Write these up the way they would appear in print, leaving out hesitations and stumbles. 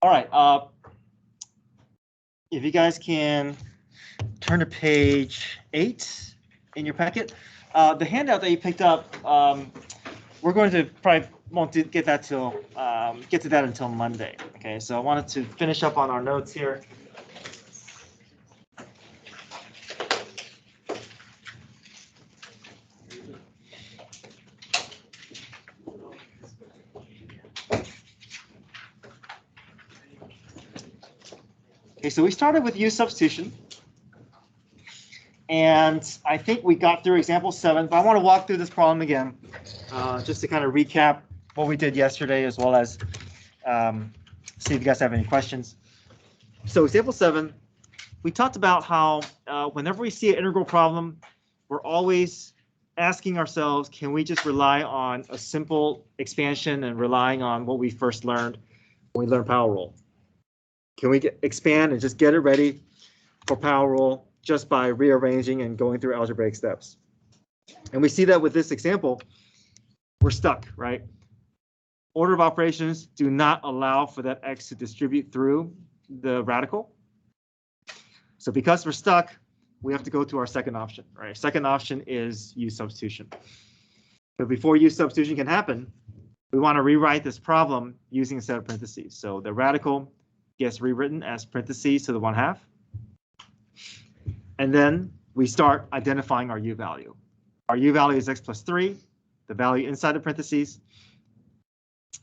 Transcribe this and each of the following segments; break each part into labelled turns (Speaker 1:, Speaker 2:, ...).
Speaker 1: All right. If you guys can turn to page 8 in your packet, the handout that you picked up, we're going to probably won't get that till get to that until Monday. Okay, so I wanted to finish up on our notes here. Okay, so we started with U-Substitution, and I think we got through example 7, but I want to walk through this problem again, just to kind of recap what we did yesterday, as well as see if you guys have any questions. So example 7, we talked about how whenever we see an integral problem, we're always asking ourselves, can we just rely on a simple expansion and relying on what we first learned when we learned power rule? Can we expand and just get it ready for power rule just by rearranging and going through algebraic steps? And we see that with this example, we're stuck, right? Order of operations do not allow for that x to distribute through the radical. So because we're stuck, we have to go to our second option, right? Second option is U-substitution. But before U-substitution can happen, we want to rewrite this problem using a set of parentheses. So the radical gets rewritten as parentheses to the 1/2. And then we start identifying our U value. Our U value is x plus 3, the value inside the parentheses.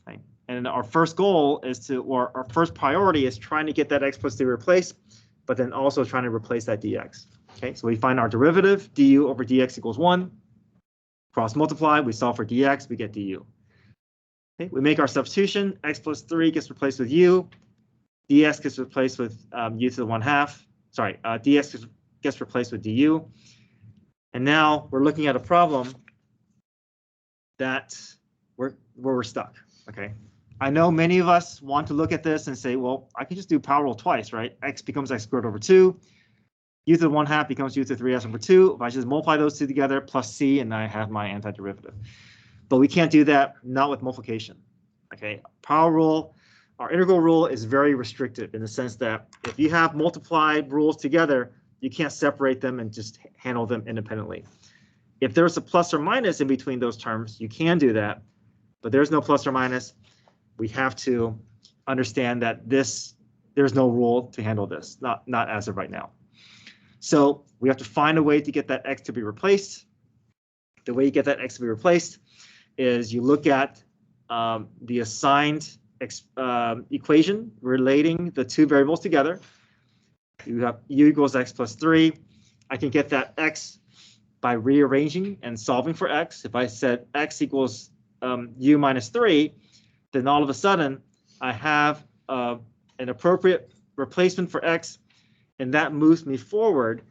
Speaker 1: Okay. And our first goal is to, or our first priority is trying to get that x plus 3 replaced, but then also trying to replace that dx. Okay, so we find our derivative, du over dx equals 1. Cross multiply, we solve for dx, we get du. Okay, we make our substitution, x plus 3 gets replaced with u, dx gets replaced with u to the 1/2. Sorry, dx gets replaced with du. And now we're looking at a problem that where we're stuck. Okay, I know many of us want to look at this and say, well, I can just do power rule twice, right? X becomes x squared over 2. U to the 1/2 becomes u to the 3s over 2. If I just multiply those two together plus c, and I have my antiderivative. But we can't do that, not with multiplication. Okay, power rule, our integral rule is very restrictive in the sense that if you have multiplied rules together, you can't separate them and just handle them independently. If there's a plus or minus in between those terms, you can do that, but there's no plus or minus. We have to understand that there's no rule to handle this, not as of right now. So we have to find a way to get that x to be replaced. The way you get that x to be replaced is you look at the assigned equation relating the two variables together. You have u equals x plus 3. I can get that x by rearranging and solving for x. If I said x equals u minus 3, then all of a sudden I have an appropriate replacement for x, and that moves me forward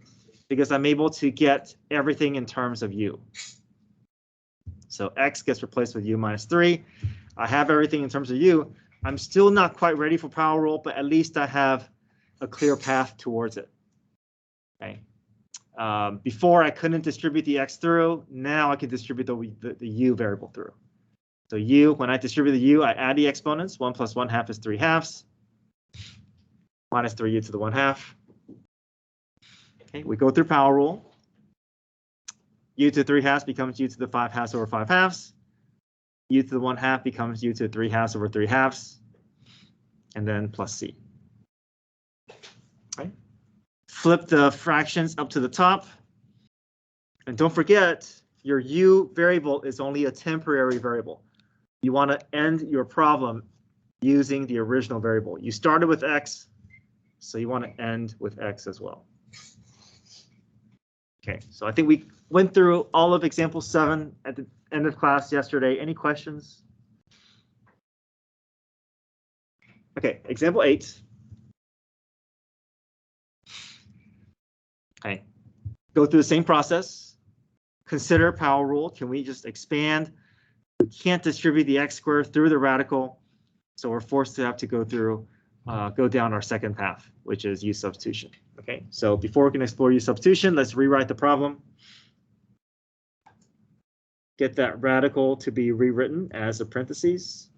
Speaker 1: because I'm able to get everything in terms of u. So x gets replaced with u minus 3. I have everything in terms of u. I'm still not quite ready for power rule, but at least I have a clear path towards it. Okay. Before I couldn't distribute the x through. Now I can distribute the u variable through. So u, when I distribute the u, I add the exponents. 1 plus 1/2 is 3/2. Minus 3u to the 1/2. Okay, we go through power rule. U to the 3/2 becomes u to the 5/2 over 5/2. U to the 1/2 becomes u to the 3/2 over 3/2. And then plus c. Okay. Flip the fractions up to the top. And don't forget, your u variable is only a temporary variable. You want to end your problem using the original variable. You started with x, so you want to end with x as well. Okay, so I think we went through all of example 7 at the end of class yesterday. Any questions? Okay, example 8. Okay, go through the same process. Consider power rule. Can we just expand? We can't distribute the x squared through the radical, so we're forced to have to go down our second path, which is U-substitution. Okay, so before we can explore U-substitution, let's rewrite the problem. get that radical to be rewritten as a parentheses.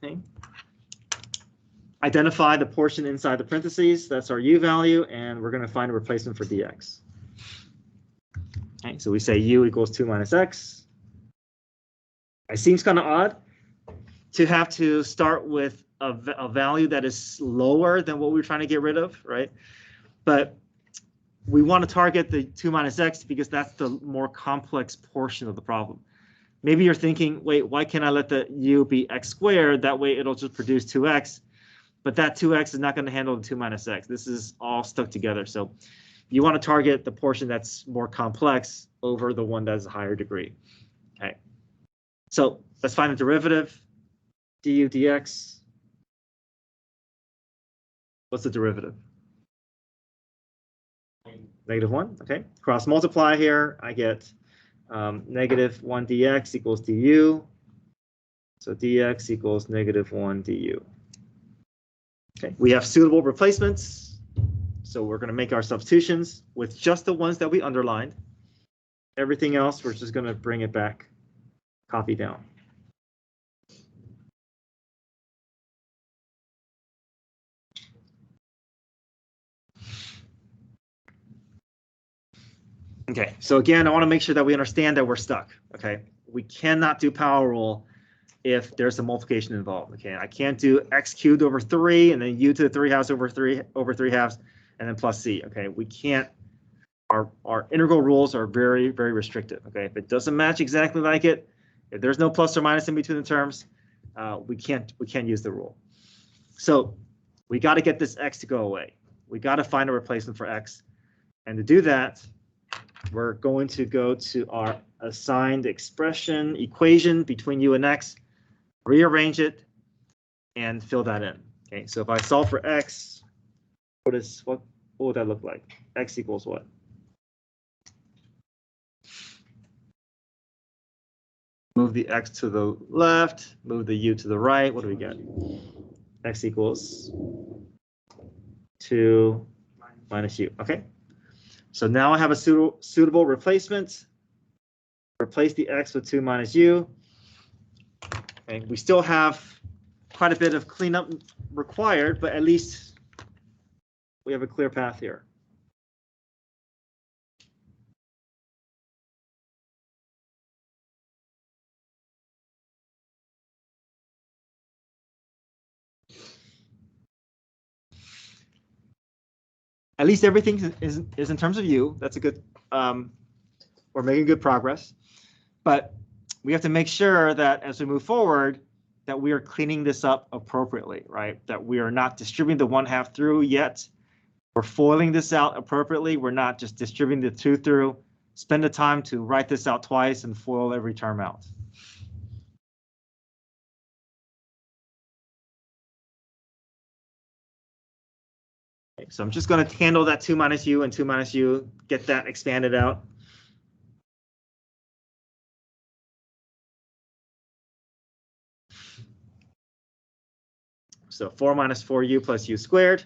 Speaker 1: Okay. Identify the portion inside the parentheses. That's our u value, and we're going to find a replacement for dx. Okay, so we say u equals 2 minus x. It seems kind of odd to have to start with a value that is lower than what we're trying to get rid of, right? But we want to target the 2 minus x because that's the more complex portion of the problem. Maybe you're thinking, wait, why can't I let the u be x squared? That way it'll just produce 2x. But that 2x is not going to handle the 2 minus x. This is all stuck together. So you want to target the portion that's more complex over the one that's a higher degree. Okay. So let's find the derivative. Du dx. What's the derivative? -1. Okay. Cross multiply here. I get -1 dx equals du. So dx equals -1 du. Okay, we have suitable replacements, so we're going to make our substitutions with just the ones that we underlined. Everything else, we're just going to bring it back, copy down. Okay, so again, I want to make sure that we understand that we're stuck. Okay, we cannot do power rule if there's a multiplication involved. Okay, I can't do x cubed over 3 and then u to the 3 halves over 3 halves and then plus c. Okay, we can't. Our integral rules are very, very restrictive. Okay, if it doesn't match exactly like it, if there's no plus or minus in between the terms, we can't use the rule. So we got to get this x to go away. We got to find a replacement for x, and to do that, we're going to go to our assigned expression equation between u and x, rearrange it, and fill that in. Okay, so if I solve for x, what would that look like? X equals what? Move the x to the left, move the u to the right. What do we get? X equals 2 minus u. Okay, so now I have a suitable replacement. Replace the x with 2 minus u. Okay, we still have quite a bit of cleanup required, but at least we have a clear path here. At least everything is in terms of u. That's a good, we're making good progress. But we have to make sure that as we move forward, that we are cleaning this up appropriately, right? That we are not distributing the 1/2 through yet. We're foiling this out appropriately. We're not just distributing the 2 through. Spend the time to write this out twice and foil every term out. Okay, so I'm just going to handle that 2 minus u and 2 minus u, get that expanded out. So 4 minus 4u plus u squared.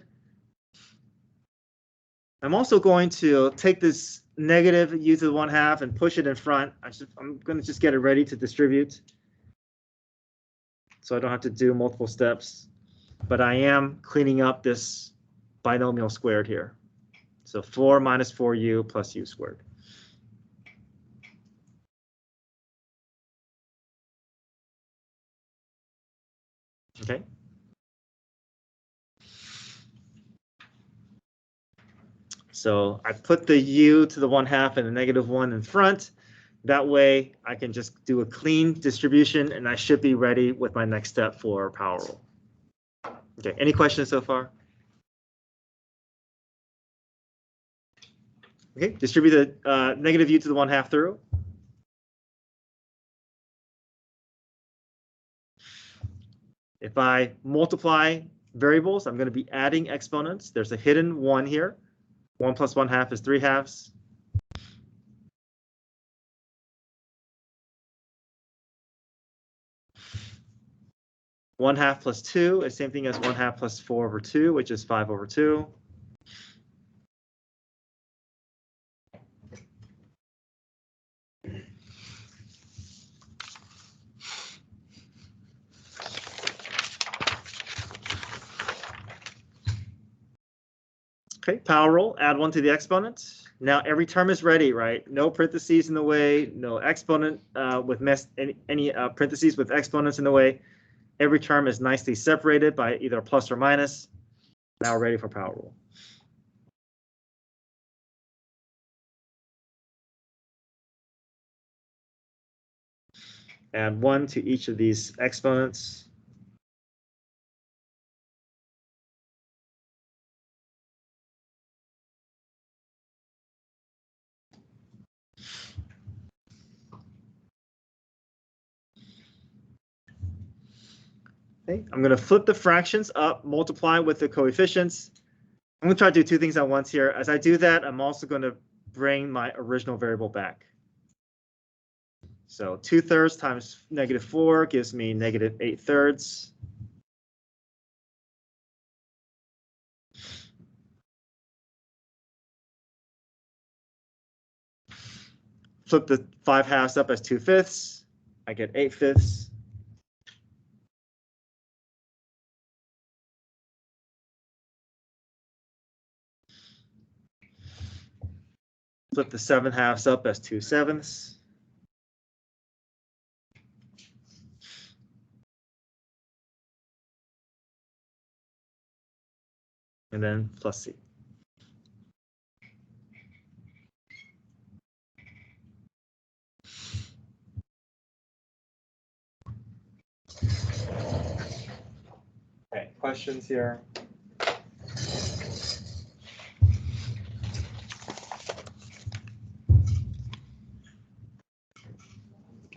Speaker 1: I'm also going to take this negative u to the 1/2 and push it in front. I'm going to just get it ready to distribute, so I don't have to do multiple steps. But I am cleaning up this binomial squared here. So 4 minus 4u plus u squared. Okay. So I put the u to the 1/2 and the -1 in front. That way I can just do a clean distribution and I should be ready with my next step for power rule. Okay, any questions so far? Okay, distribute the negative u to the 1/2 through. If I multiply variables, I'm going to be adding exponents. There's a hidden 1 here. 1 plus 1/2 is 3 halves. 1/2 plus 2 is same thing as 1/2 plus 4 over 2, which is 5 over 2. Okay, power rule, add 1 to the exponent. Now every term is ready, right? No parentheses in the way, no exponent with any parentheses with exponents in the way. Every term is nicely separated by either a plus or minus. Now we're ready for power rule. Add 1 to each of these exponents. Okay, I'm going to flip the fractions up, multiply with the coefficients. I'm going to try to do 2 things at once here. As I do that, I'm also going to bring my original variable back. So 2/3 times -4 gives me -8/3. Flip the 5/2 up as 2/5. I get 8/5. Flip the 7/2 up as 2/7. And then plus C. Okay, questions here?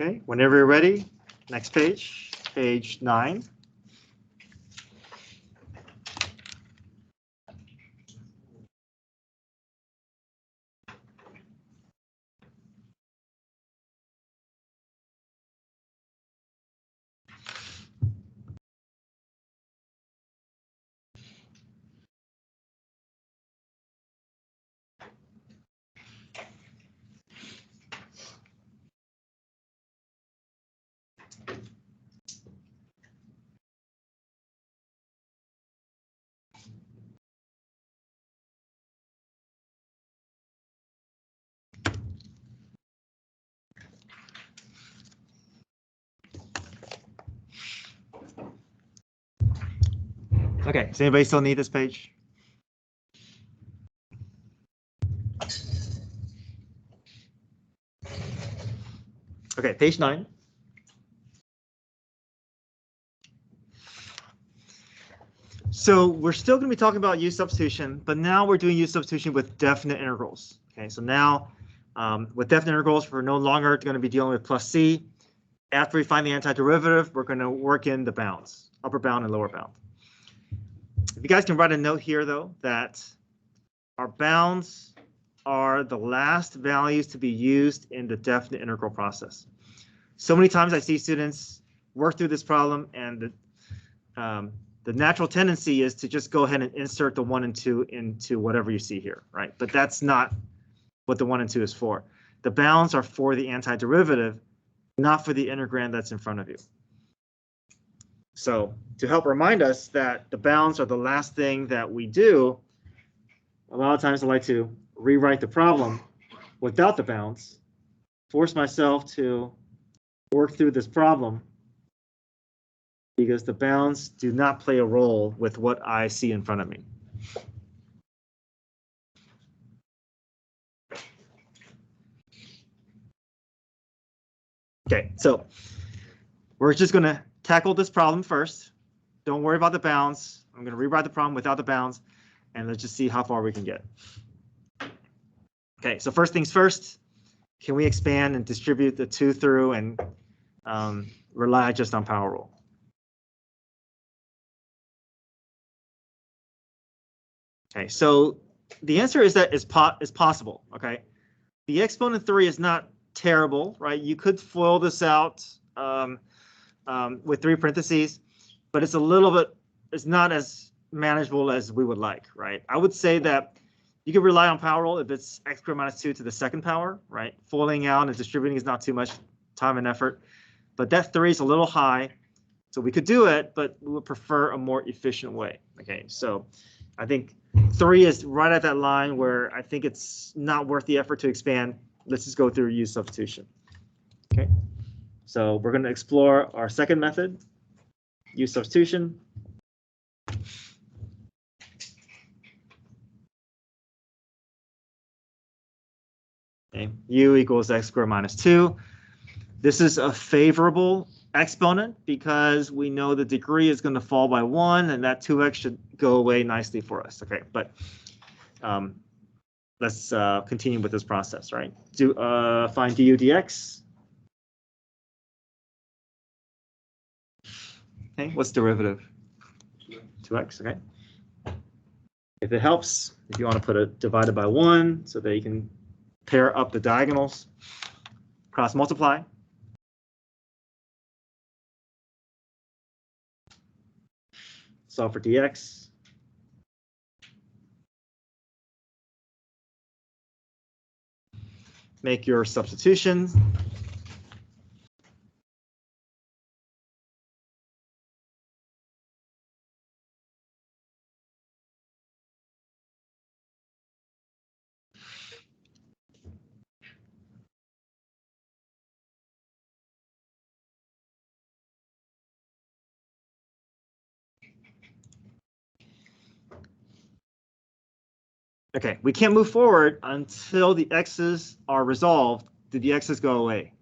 Speaker 1: Okay, whenever you're ready, next page, page 9. Okay, does anybody still need this page? Okay, page 9. So we're still going to be talking about U-substitution, but now we're doing U-substitution with definite integrals. Okay, so now with definite integrals, we're no longer going to be dealing with plus C. After we find the antiderivative, we're going to work in the bounds, upper bound and lower bound. If you guys can write a note here, though, that our bounds are the last values to be used in the definite integral process. So many times I see students work through this problem, and the natural tendency is to just go ahead and insert the 1 and 2 into whatever you see here, right? But that's not what the 1 and 2 is for. The bounds are for the antiderivative, not for the integrand that's in front of you. So to help remind us that the bounds are the last thing that we do, a lot of times I like to rewrite the problem without the bounds, force myself to work through this problem, because the bounds do not play a role with what I see in front of me. Okay, so we're just going to tackle this problem first. Don't worry about the bounds. I'm going to rewrite the problem without the bounds, and let's just see how far we can get. Okay, so first things first, can we expand and distribute the 2 through and rely just on power rule? Okay, so the answer is that it's possible. Okay, the exponent 3 is not terrible, right? You could FOIL this out with 3 parentheses. but it's a little bit, it's not as manageable as we would like, right? I would say that you can rely on power rule if it's x squared minus 2 to the second power, right? Foiling out and distributing is not too much time and effort, but that 3 is a little high. So we could do it, but we would prefer a more efficient way. Okay, so I think 3 is right at that line where I think it's not worth the effort to expand. Let's just go through U-Substitution. Okay, so we're going to explore our second method, U-Substitution. Okay, U equals x squared minus 2. This is a favorable exponent because we know the degree is going to fall by 1, and that 2x should go away nicely for us. Okay, but let's continue with this process, right? Find du dx. Okay, what's derivative? 2x, okay. If it helps, if you want to put it divided by 1 so that you can pair up the diagonals, cross multiply. Solve for dx. Make your substitutions. Okay, we can't move forward until the x's are resolved. Did the x's go away?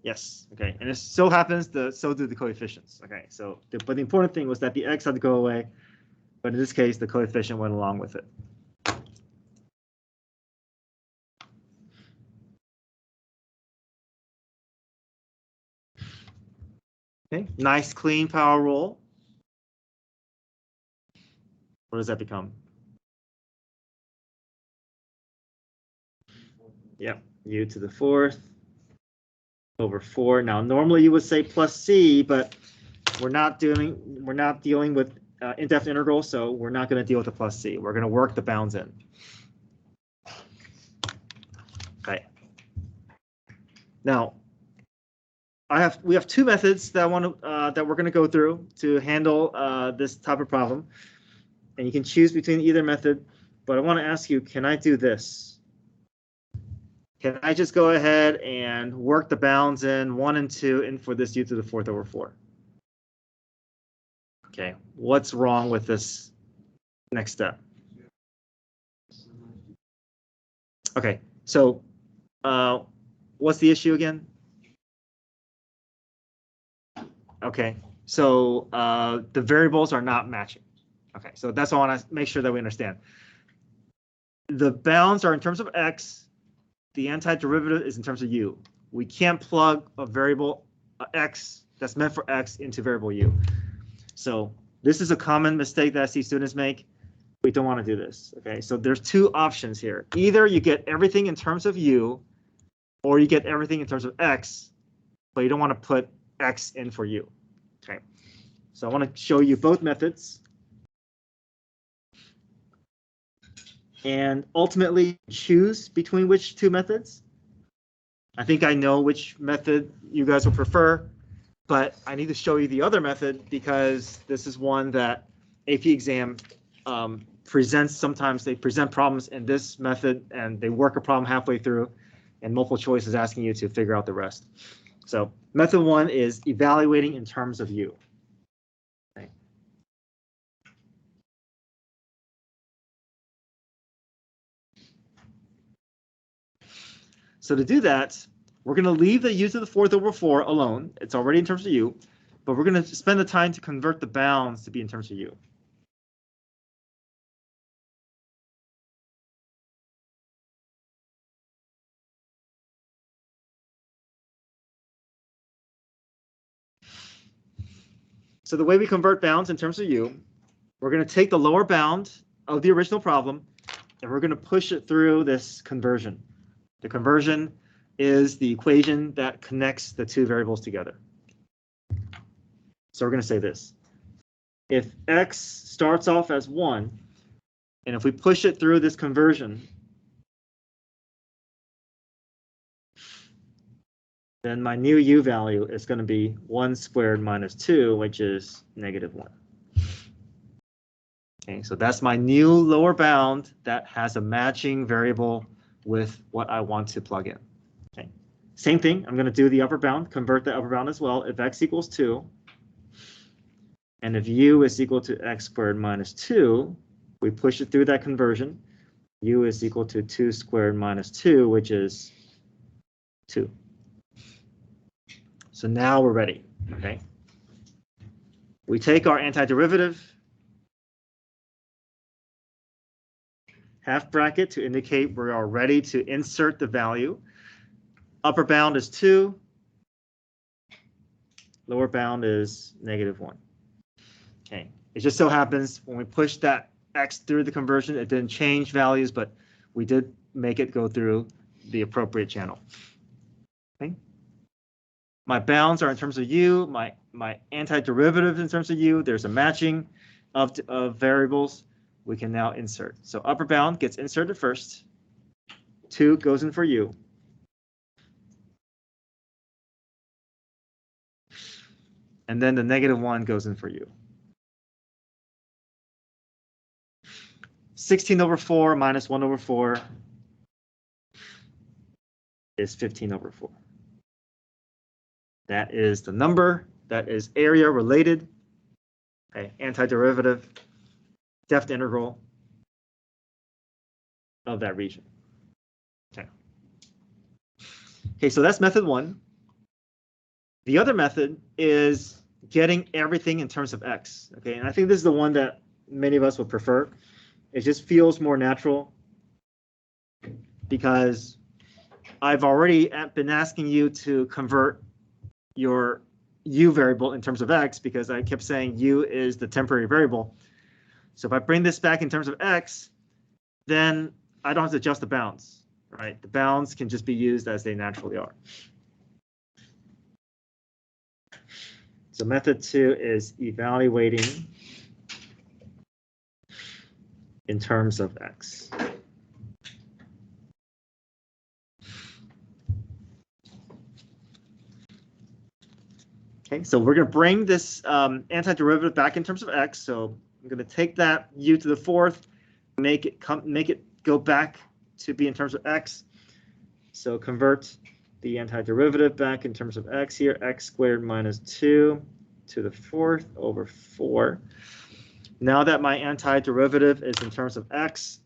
Speaker 1: Yes, okay, and it so happens that so do the coefficients. Okay, so but the important thing was that the x had to go away, but in this case, the coefficient went along with it. Okay, nice clean power rule. What does that become? Yep, u to the 4th over 4. Now, normally you would say plus c, but we're not dealing with indefinite integrals, so we're not going to deal with the plus c. We're going to work the bounds in. Okay. Now, we have two methods that we're going to go through to handle this type of problem, and you can choose between either method. But I want to ask you, can I do this? Can I just go ahead and work the bounds in 1 and 2 and for this u to the 4th over 4? Okay, what's wrong with this next step? Okay, so what's the issue again? Okay, so the variables are not matching. Okay, so that's what I want to make sure that we understand. The bounds are in terms of x. The antiderivative is in terms of u. We can't plug a variable x that's meant for x into variable u. So this is a common mistake that I see students make. We don't want to do this. Okay, so there's two options here. Either you get everything in terms of u, or you get everything in terms of x, but you don't want to put x in for u. Okay, so I want to show you both methods. And ultimately choose between which two methods. I think I know which method you guys will prefer, but I need to show you the other method because this is one that AP exam presents. Sometimes they present problems in this method and they work a problem halfway through, and multiple choice is asking you to figure out the rest. So method 1 is evaluating in terms of u. Okay. So to do that, we're going to leave the u to the 4th over 4 alone. It's already in terms of u, but we're going to spend the time to convert the bounds to be in terms of u. So the way we convert bounds in terms of u, we're going to take the lower bound of the original problem, and we're going to push it through this conversion. The conversion is the equation that connects the two variables together. So we're going to say this. If x starts off as 1, and if we push it through this conversion, then my new u value is going to be 1 squared minus 2, which is -1. Okay, so that's my new lower bound that has a matching variable with what I want to plug in. Okay, same thing, I'm going to do the upper bound, convert the upper bound as well. If x equals 2, and if u is equal to x squared minus 2, we push it through that conversion. U is equal to 2 squared minus 2, which is 2. So now we're ready, okay? We take our antiderivative, half bracket to indicate we are ready to insert the value. Upper bound is 2. Lower bound is -1. Okay, it just so happens when we push that x through the conversion, it didn't change values, but we did make it go through the appropriate channel. Okay. My bounds are in terms of u, my antiderivative in terms of u. There's a matching of variables. We can now insert. So upper bound gets inserted first. 2 goes in for u. And then the -1 goes in for u. 16/4 minus 1/4 is 15/4. That is the number that is area related, okay, antiderivative, depth integral of that region. Okay. Okay, so that's method 1. The other method is getting everything in terms of x. Okay, and I think this is the one that many of us would prefer. It just feels more natural because I've already been asking you to convert your u variable in terms of x because I kept saying u is the temporary variable. So if I bring this back in terms of x, then I don't have to adjust the bounds, right? The bounds can just be used as they naturally are. So method 2 is evaluating in terms of x. Okay, so we're going to bring this antiderivative back in terms of x. So I'm going to take that u to the 4th, make it go back to be in terms of x. So convert the antiderivative back in terms of x here, x squared minus 2 to the 4th over 4. Now that my antiderivative is in terms of x,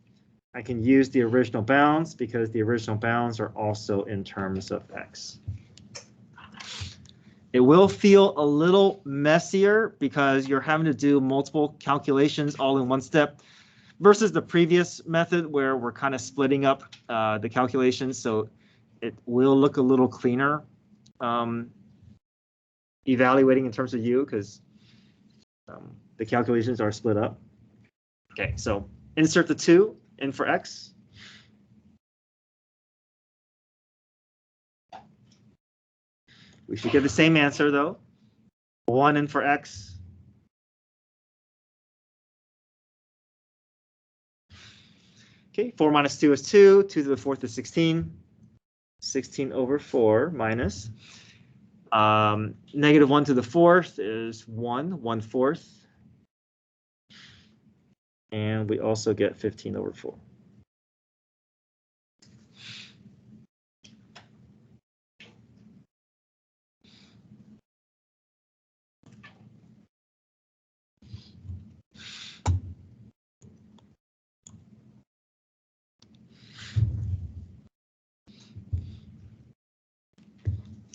Speaker 1: I can use the original bounds because the original bounds are also in terms of x. It will feel a little messier because you're having to do multiple calculations all in one step versus the previous method where we're kind of splitting up the calculations. So it will look a little cleaner evaluating in terms of u because the calculations are split up. Okay, so insert the 2 in for x. We should get the same answer though. 1 in for x. Okay, 4 minus 2 is 2. 2 to the 4th is 16. 16 over 4 minus. -1 to the 4th is 1, 1/4. And we also get 15 over 4.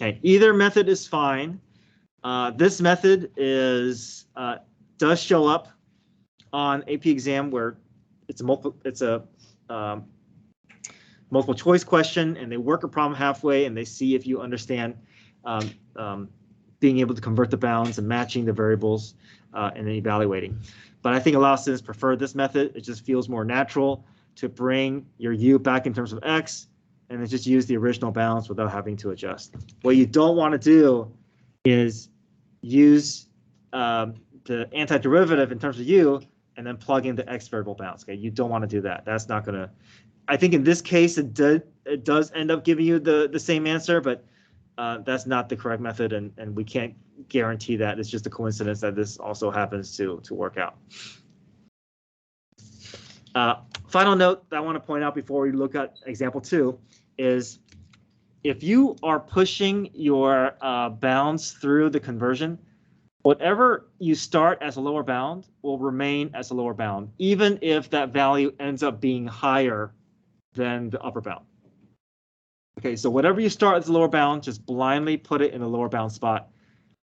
Speaker 1: Okay, either method is fine. This method is does show up on AP exam where it's a multiple choice question and they work a problem halfway and they see if you understand being able to convert the bounds and matching the variables and then evaluating. But I think a lot of students prefer this method. It just feels more natural to bring your u back in terms of x and then just use the original bounds without having to adjust. What you don't want to do is use the antiderivative in terms of u, and then plug in the x variable bounds. Okay, you don't want to do that. That's not going to. I think in this case it does end up giving you the same answer, but that's not the correct method, and we can't guarantee that. It's just a coincidence that this also happens to work out. Final note that I want to point out before we look at example 2 is if you are pushing your bounds through the conversion, whatever you start as a lower bound will remain as a lower bound, even if that value ends up being higher than the upper bound. Okay, so whatever you start as a lower bound, just blindly put it in the lower bound spot.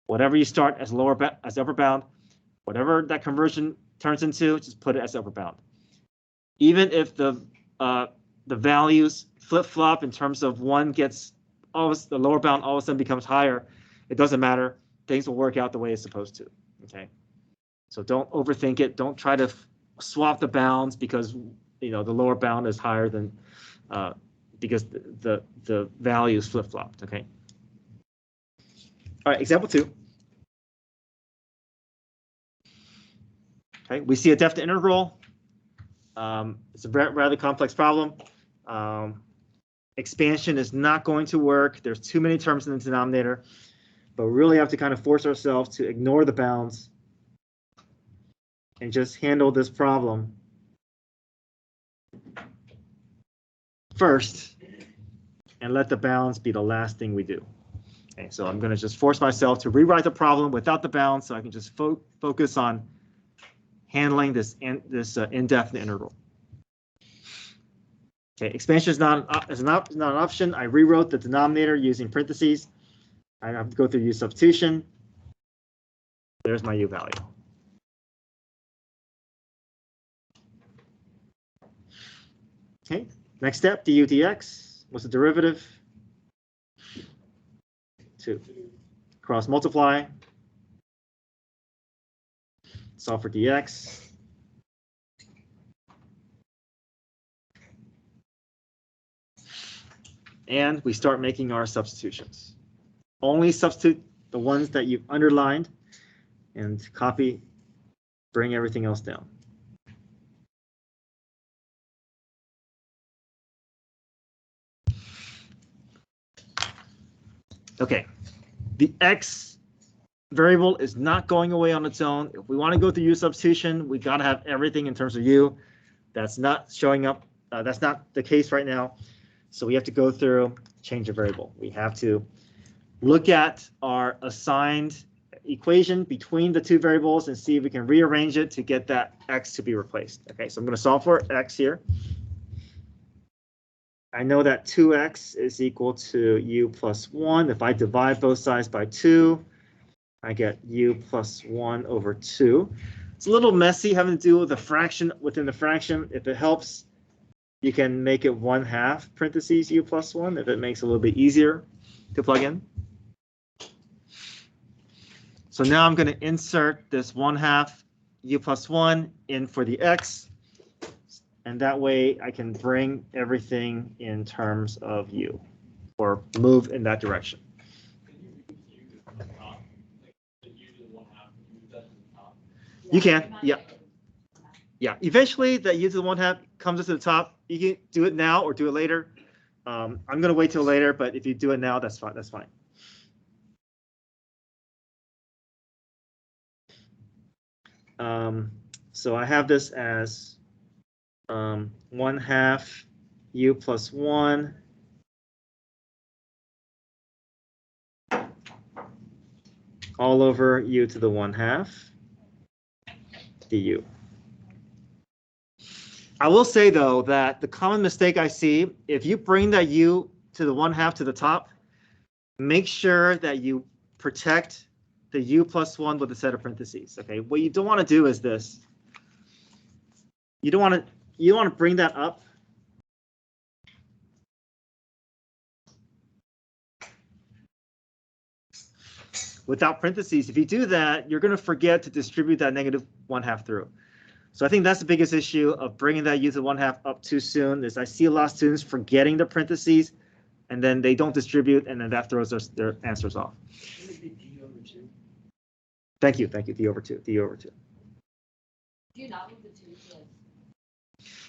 Speaker 1: Whatever you start as upper bound, whatever that conversion turns into, just put it as upper bound. Even if the values flip-flop in terms of one gets the lower bound all of a sudden becomes higher, it doesn't matter. Things will work out the way it's supposed to. Okay, so don't overthink it. Don't try to swap the bounds because the lower bound is higher than because the value is flip-flopped. Okay. All right, example 2. Okay, we see a definite integral. It's a rather complex problem. Expansion is not going to work. There's too many terms in the denominator, but we really have to kind of force ourselves to ignore the bounds and just handle this problem first and let the bounds be the last thing we do. Okay, so I'm going to just force myself to rewrite the problem without the bounds so I can just focus on handling this indefinite integral. Okay, expansion is not an option. I rewrote the denominator using parentheses. I have to go through U-substitution. There's my u value. Okay, next step, du dx. What's the derivative? 2. Cross multiply. Solve for dx. And we start making our substitutions. Only substitute the ones that you've underlined and copy, bring everything else down. Okay, the x variable is not going away on its own. If we want to go through U-substitution, we got to have everything in terms of u. That's not showing up. That's not the case right now. So we have to go through change a variable. We have to look at our assigned equation between the two variables and see if we can rearrange it to get that x to be replaced. Okay, so I'm going to solve for x here. I know that 2x is equal to u plus 1. If I divide both sides by 2, I get u plus 1 over 2. It's a little messy having to do with a fraction within the fraction. If it helps, you can make it 1/2 parentheses u plus 1 if it makes it a little bit easier to plug in. So now I'm going to insert this 1/2 u plus 1 in for the x. And that way I can bring everything in terms of u, or move in that direction. You can, yeah. Yeah, eventually that u to the 1/2 comes to the top. You can do it now or do it later. I'm going to wait till later, but if you do it now, that's fine. That's fine. So I have this as 1/2 u plus 1 all over u to the 1/2 du. I will say, though, that the common mistake I see, if you bring that u to the 1/2 to the top, make sure that you protect the u plus 1 with a set of parentheses. Okay, what you don't want to do is this. You don't want to bring that up without parentheses. If you do that, you're going to forget to distribute that negative 1/2 through. So I think that's the biggest issue of bringing that u to the 1/2 up too soon. Is I see a lot of students forgetting the parentheses, and then they don't distribute, and then that throws their answers off. Thank you, d over 2, d over 2.
Speaker 2: Do you not move the 2 to like...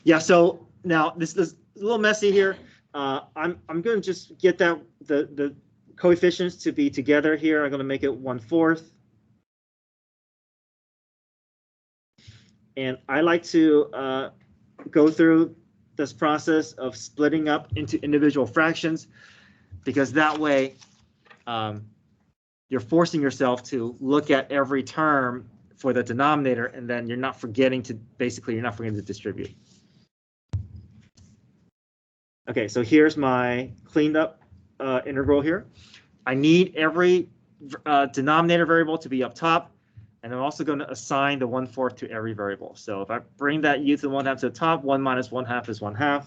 Speaker 1: Yeah, so now this is a little messy here. I'm going to just get that the coefficients to be together here. I'm going to make it 1/4. And I like to go through this process of splitting up into individual fractions, because that way you're forcing yourself to look at every term for the denominator, and then you're not forgetting to distribute. Okay, so here's my cleaned up integral here. I need every denominator variable to be up top, and I'm also going to assign the 1/4 to every variable. So if I bring that u to the 1/2 to the top, 1 minus 1/2 is 1/2.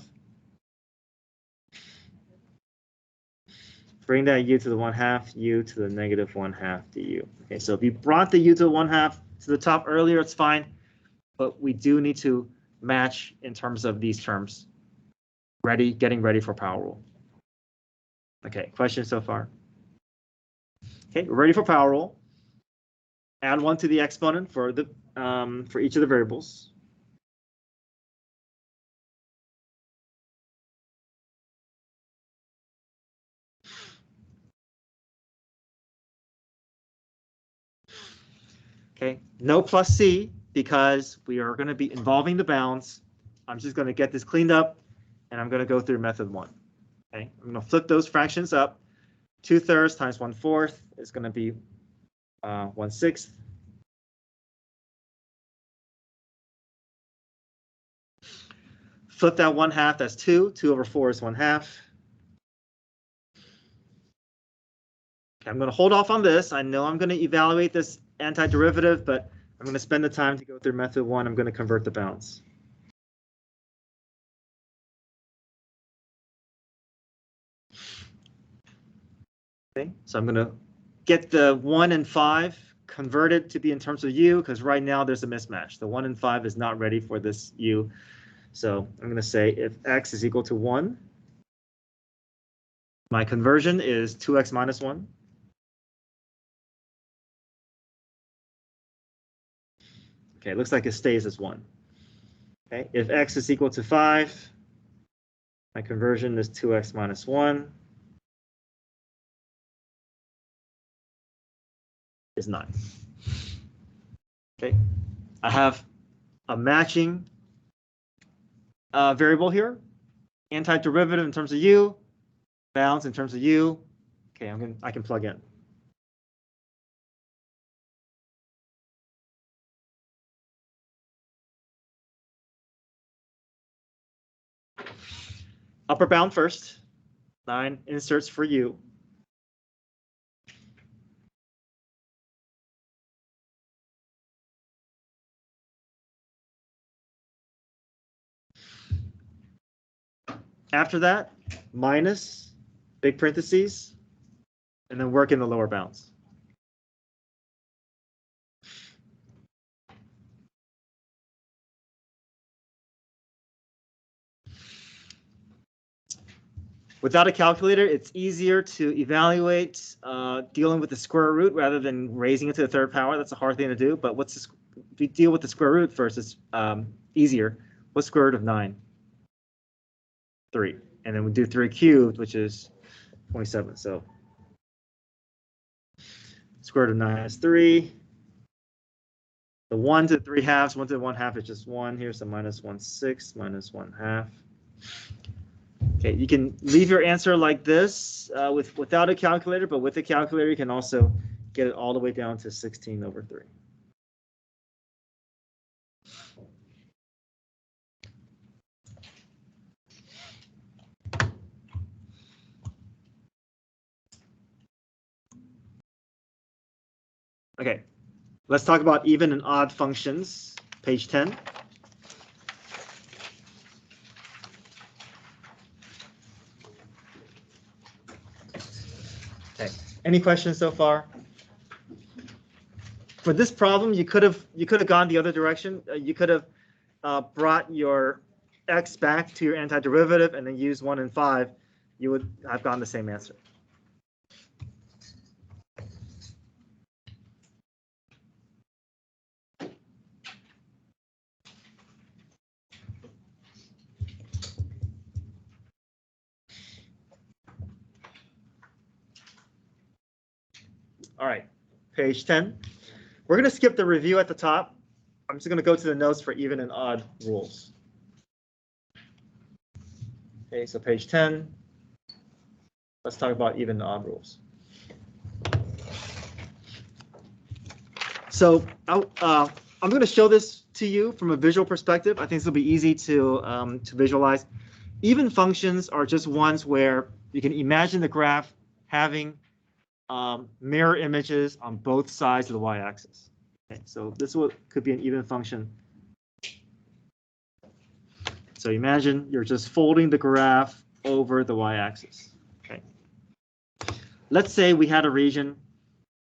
Speaker 1: Bring that u to the 1/2, u to the negative 1/2 du. Okay, so if you brought the u to the 1/2 to the top earlier, it's fine, but we do need to match in terms of these terms. Getting ready for power rule. Okay, questions so far? Okay, we're ready for power rule. Add 1 to the exponent for the for each of the variables. Okay, no plus c because we are going to be involving the bounds. I'm just going to get this cleaned up, and I'm going to go through method 1. Okay, I'm going to flip those fractions up. 2/3 times 1/4 is going to be 1/6. Flip that 1/2, that's 2. 2 over 4 is 1/2. Okay, I'm going to hold off on this. I know I'm going to evaluate this antiderivative, but I'm going to spend the time to go through method 1. I'm going to convert the bounds. Okay, so I'm going to get the 1 and 5 converted to be in terms of u, because right now there's a mismatch. The 1 and 5 is not ready for this u. So I'm going to say if x is equal to 1, my conversion is 2x minus 1. Okay, it looks like it stays as 1. Okay, if x is equal to 5, my conversion is 2x minus 1 is 9. Okay, I have a matching variable here, antiderivative in terms of u, bounds in terms of u. Okay, I can plug in. Upper bound first, 9 inserts for u. After that, minus, big parentheses, and then work in the lower bounds. Without a calculator, it's easier to evaluate dealing with the square root rather than raising it to the third power. That's a hard thing to do, but if we deal with the square root first, it's easier. What's square root of 9? 3. And then we do 3 cubed, which is 27. So square root of 9 is 3. The 1 to the 3 halves, 1 to the 1/2 is just 1. Here's the minus 1/6 minus 1/2. Okay, you can leave your answer like this without a calculator, but with a calculator, you can also get it all the way down to 16 over 3. Okay, let's talk about even and odd functions, page 10. Okay, any questions so far? For this problem, you could have gone the other direction. You could have brought your x back to your antiderivative and then used 1 and 5. You would have gotten the same answer. All right, page 10. We're going to skip the review at the top. I'm just going to go to the notes for even and odd rules. Okay, so page 10. Let's talk about even and odd rules. So I'm going to show this to you from a visual perspective. I think this will be easy to visualize. Even functions are just ones where you can imagine the graph having mirror images on both sides of the y-axis. Okay, so this could be an even function. So imagine you're just folding the graph over the y-axis. Okay. Let's say we had a region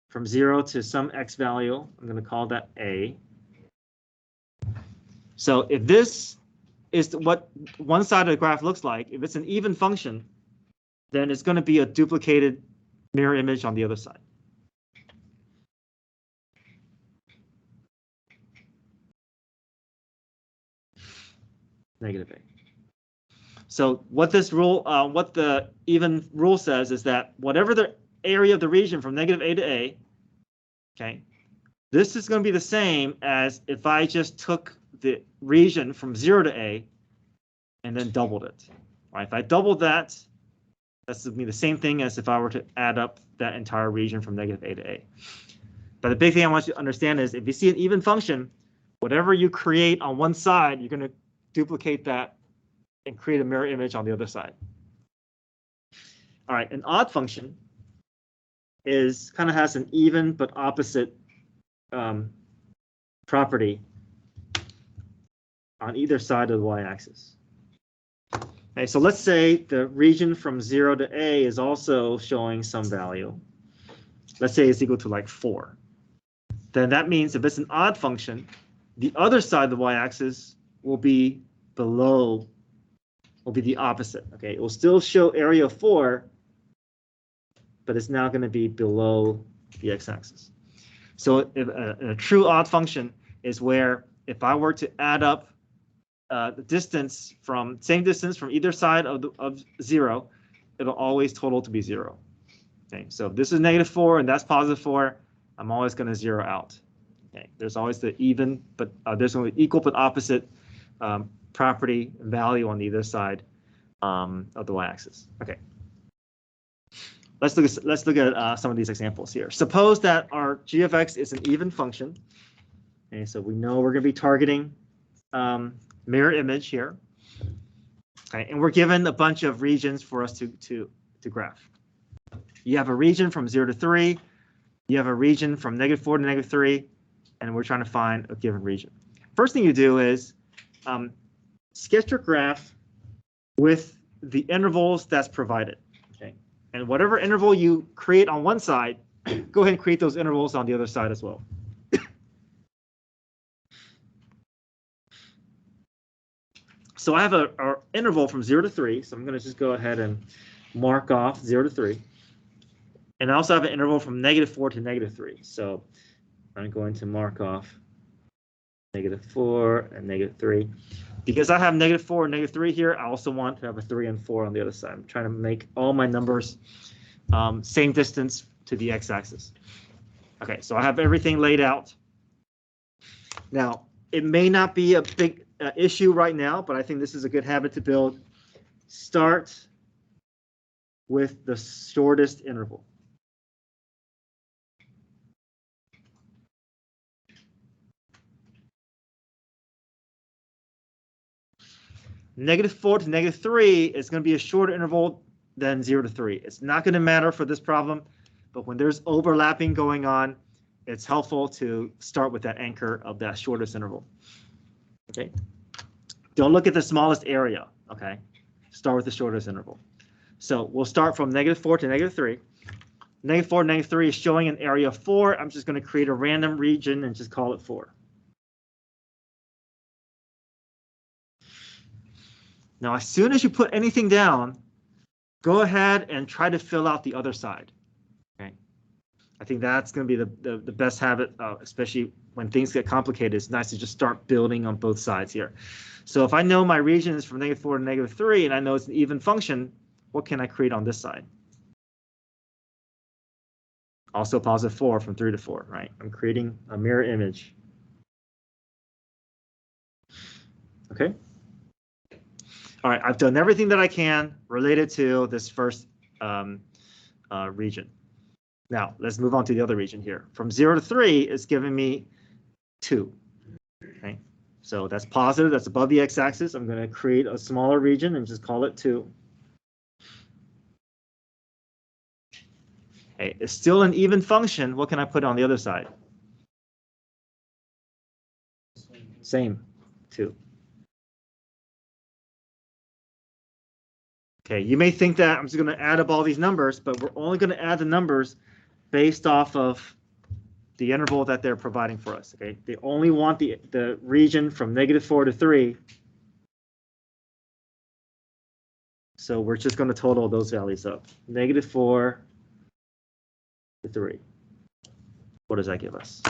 Speaker 1: from 0 to some x value. I'm going to call that A. So if this is what one side of the graph looks like, if it's an even function, then it's going to be a duplicated mirror image on the other side. Negative A. So what this rule, what the even rule says is that whatever the area of the region from negative A to A, okay, this is going to be the same as if I just took the region from 0 to A and then doubled it. Right? If I doubled that, that's going to be the same thing as if I were to add up that entire region from negative A to A. But the big thing I want you to understand is if you see an even function, whatever you create on one side, you're going to duplicate that and create a mirror image on the other side. All right, an odd function is kind of has an even but opposite property on either side of the y-axis. Okay, so let's say the region from 0 to A is also showing some value. Let's say it's equal to like 4. Then that means if it's an odd function, the other side of the y-axis will be below, will be the opposite. Okay, it will still show area 4, but it's now going to be below the x-axis. So if a true odd function is where if I were to add up the distance from same distance from either side of 0, it'll always total to be 0. Okay, so if this is negative 4 and that's positive 4, I'm always going to 0 out. Okay, there's always the even, but there's only equal but opposite property and value on either side of the y-axis. Okay, let's look at some of these examples here. Suppose that our g of x is an even function. Okay, so we know we're going to be targeting mirror image here. Okay, and we're given a bunch of regions for us to graph. You have a region from 0 to 3. You have a region from negative 4 to negative 3, and we're trying to find a given region. First thing you do is sketch your graph with the intervals that's provided. Okay, and whatever interval you create on one side, go ahead and create those intervals on the other side as well. So I have an interval from 0 to 3, so I'm going to just go ahead and mark off 0 to 3. And I also have an interval from negative 4 to negative 3. So I'm going to mark off negative 4 and negative 3. Because I have negative 4 and negative 3 here, I also want to have a 3 and 4 on the other side. I'm trying to make all my numbers same distance to the x-axis. Okay, so I have everything laid out. Now, it may not be a big issue right now, but I think this is a good habit to build. Start with the shortest interval. Negative 4 to negative 3 is going to be a shorter interval than 0 to 3. It's not going to matter for this problem, but when there's overlapping going on, it's helpful to start with that anchor of that shortest interval. Okay. Don't look at the smallest area. Okay. Start with the shortest interval. So we'll start from negative 4 to negative 3. Negative 4 to negative 3 is showing an area of 4. I'm just going to create a random region and just call it 4. Now, as soon as you put anything down, go ahead and try to fill out the other side. Okay. I think that's going to be the best habit, especially when things get complicated. It's nice to just start building on both sides here. So if I know my region is from negative 4 to negative 3, and I know it's an even function, what can I create on this side? Also positive 4 from 3 to 4, right? I'm creating a mirror image. Okay. All right, I've done everything that I can related to this first region. Now, let's move on to the other region here. From 0 to 3 is giving me 2. Okay, so that's positive, that's above the x-axis. I'm going to create a smaller region and just call it 2. Okay, it's still an even function. What can I put on the other side? Same, 2. Okay, you may think that I'm just going to add up all these numbers, but we're only going to add the numbers based off of the interval that they're providing for us. Okay, they only want the region from -4 to 3. So we're just going to total those values up. -4 to 3. What does that give us?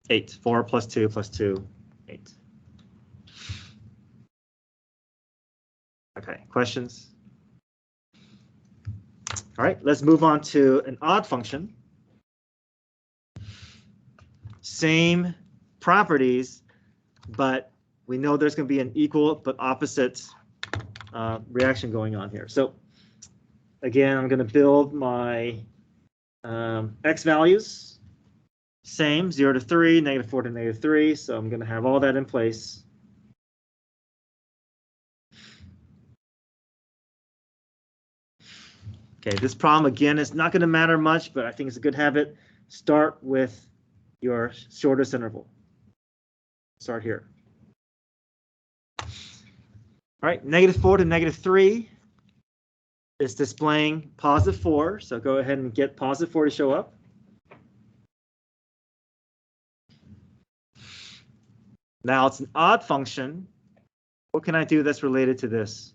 Speaker 1: Eight. 4 plus 2 plus 2, 8. Okay, questions? All right, let's move on to an odd function. Same properties, but we know there's going to be an equal but opposite reaction going on here. So again, I'm going to build my x values. Same, 0 to 3, -4 to -3. So I'm going to have all that in place. Okay, this problem, again, is not going to matter much, but I think it's a good habit. Start with your shortest interval. Start here. All right, -4 to -3 is displaying +4. So go ahead and get +4 to show up. Now it's an odd function. What can I do that's related to this?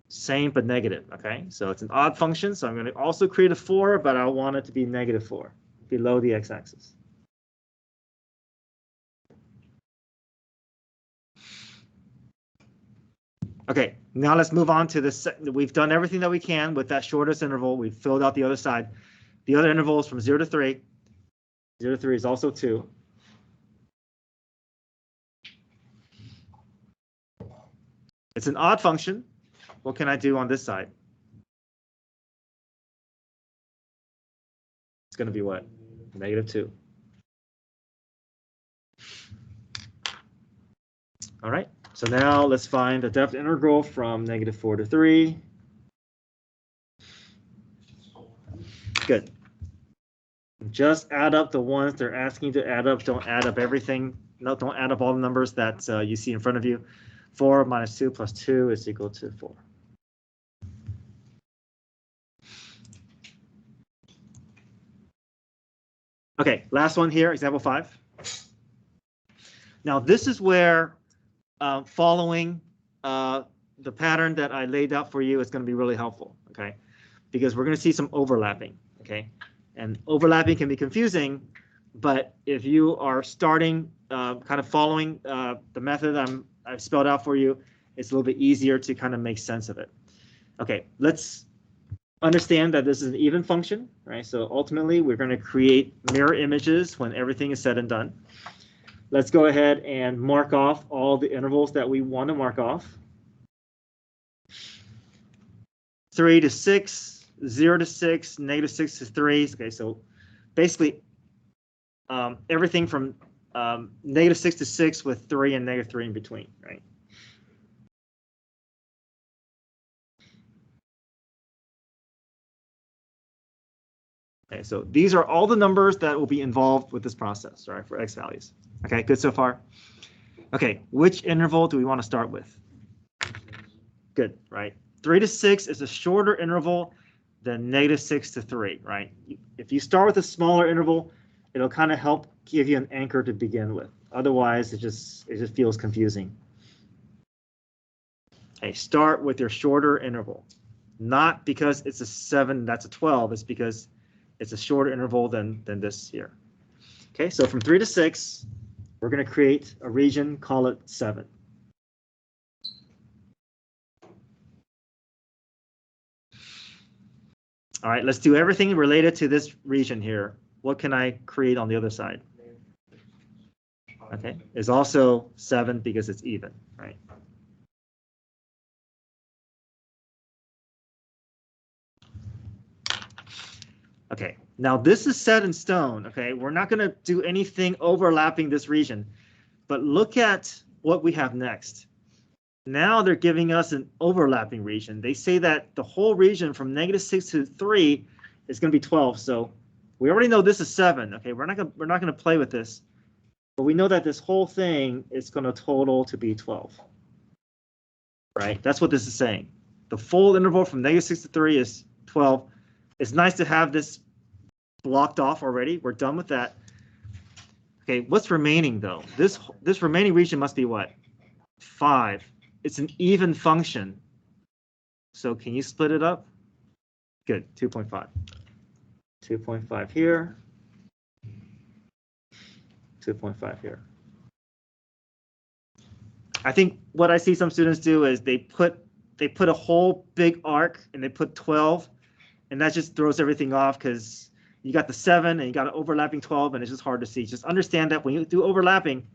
Speaker 1: Same but negative, okay? So it's an odd function, so I'm going to also create a 4, but I want it to be -4, below the x-axis. Okay, now let's move on to this. We've done everything that we can with that shortest interval. We've filled out the other side. The other interval is from 0 to 3. 0 to 3 is also 2. It's an odd function. What can I do on this side? It's going to be what? -2. All right. So now let's find the depth integral from -4 to 3. Good. Just add up the ones they're asking you to add up. Don't add up everything. No, don't add up all the numbers that you see in front of you. 4 minus 2 plus 2 is equal to 4. Okay, last one here, example 5. Now this is where following the pattern that I laid out for you is going to be really helpful, okay? Because we're going to see some overlapping, okay? And overlapping can be confusing, but if you are starting kind of following the method I've spelled out for you, it's a little bit easier to kind of make sense of it. Okay, let's understand that this is an even function, right? So ultimately, we're going to create mirror images when everything is said and done. Let's go ahead and mark off all the intervals that we want to mark off. 3 to 6, 0 to 6, -6 to 3. Okay, so basically everything from -6 to 6 with 3 and -3 in between, right? Okay, so these are all the numbers that will be involved with this process, right, for x values. Okay, good so far? Okay, which interval do we want to start with? Good, right? 3 to 6 is a shorter interval than -6 to 3, right? If you start with a smaller interval, it'll kind of help give you an anchor to begin with. Otherwise, it just feels confusing. Okay, start with your shorter interval. Not because it's a 7, that's a 12, it's because it's a shorter interval than this here. Okay, so from 3 to 6, we're going to create a region, call it 7. All right, let's do everything related to this region here. What can I create on the other side? Okay, it's also 7 because it's even, right? Okay, now this is set in stone, okay? We're not gonna do anything overlapping this region, but look at what we have next. Now they're giving us an overlapping region. They say that the whole region from -6 to 3 is gonna be 12, so we already know this is 7, okay? We're not gonna play with this, but we know that this whole thing is gonna total to be 12, right? That's what this is saying. The full interval from -6 to 3 is 12. It's nice to have this blocked off already. We're done with that. Okay, what's remaining though? This remaining region must be what? 5. It's an even function. So can you split it up? Good, 2.5. 2.5 here. 2.5 here. I think what I see some students do is they put a whole big arc and they put 12. And that just throws everything off because you got the 7 and you got an overlapping 12 and it's just hard to see. Just understand that when you do overlapping,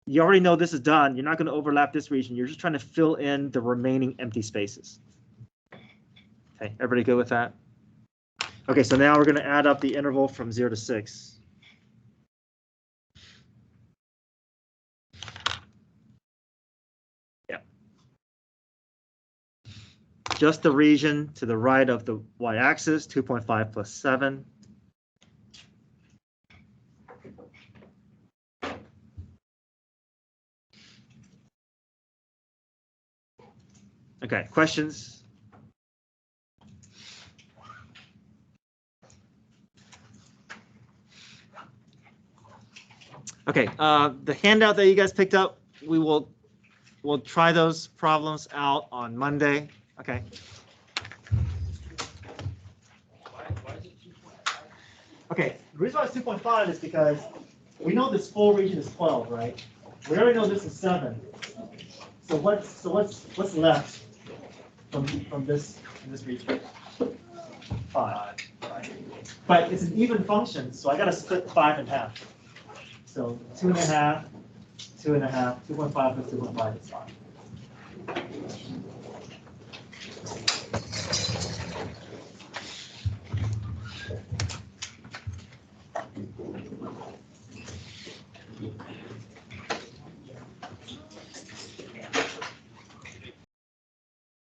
Speaker 1: you already know this is done. You're not going to overlap this region. You're just trying to fill in the remaining empty spaces. Okay, everybody good with that? Okay, so now we're going to add up the interval from 0 to 6. Yeah. Just the region to the right of the y-axis, 2.5 plus 7. Okay, questions? Okay, the handout that you guys picked up, we'll try those problems out on Monday. Okay. Okay, the reason why it's 2.5 is because we know this full region is 12, right? We already know this is 7. So what's left from this region? 5. But it's an even function, so I got to split 5 in half. So 2.5, 2.5, 2.5 plus 2.5 is 5.